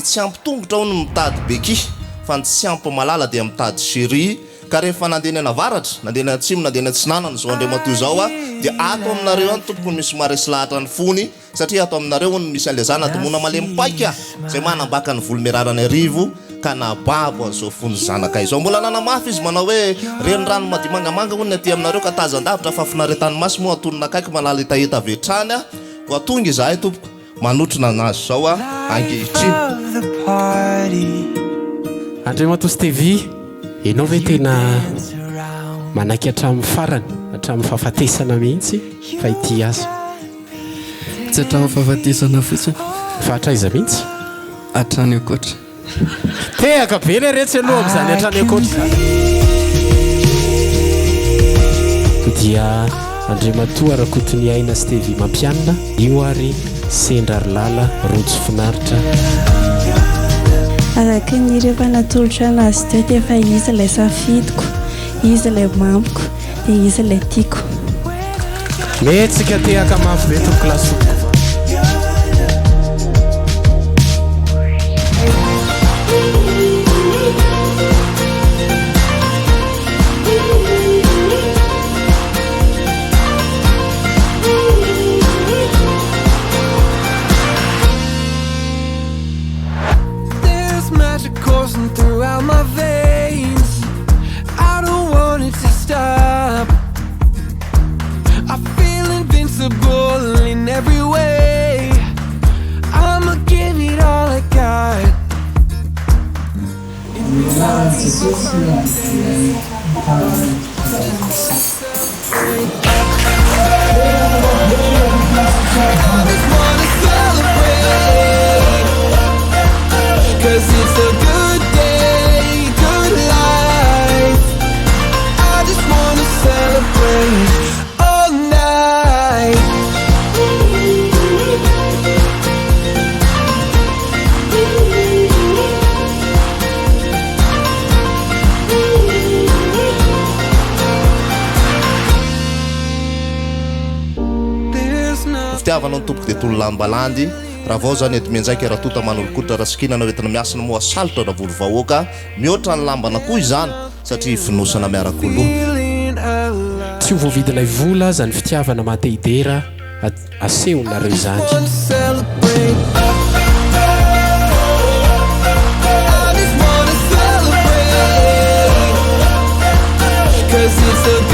tsy ampitongotra ao no mitady beky fa tsy ampy-malala dia mitady chéri ka rehefa nandeha ny navaratra nandeha ny atsimo nandeha ny atsinanana zao andray matoy zao dia ato aminareo any tompony misy maresy lahatra ny fony satria ato aminareo ny misy alezana domona malemipaika zay manambaka ny volomerarany arivo ka nababo an'izao fony zanaka izao mbola nanamafy izy manao hoe reny rano madi mangamanga hono ny aty aminareo ka tazan-davitra fa finaretany masy moa atonona akaiky malala hitahita avetrany ko atonga izahay tompoko manotrona anazy zao ankehitriny andray mato Stevy ianao ve tena manaiky hatramin'ny farany hatramin'ny fahafatesana mihitsy fa ity azy tsy hatramin'ny fahafatesana fotsiny fa hatraiza mihitsy hatrany akoatra tehaka be le retsy aloha amin'izany hatrany akoatra dia andray matoa rakotony aina Stevy mampianina io ary sendra ry lala rojo finaritra araka ny ireo mpanatolotra anazy teo dia efa izy ilay safidiko izy ilay mamiko dia izy ilay tiako metsika tehaka mafy be toko lasoko throughout my veins, I don't want it to stop. I feel invincible in every way. I'ma give it all I got. I just wanna celebrate, 'cause it's a good day, good life. I just wanna celebrate all night. fitiavanao ny tompoko dia tolo lambalandy raha vao zany edy menjaiky raha tota manolokotra raha sikinana entina miasana moa salotra raha volo vahoaka mihoatra ny lambana koa izany satria finosana miaraka aloha tsy ho voavidinay vola zany fitiavana mateidera asehonareo izany Cause it's a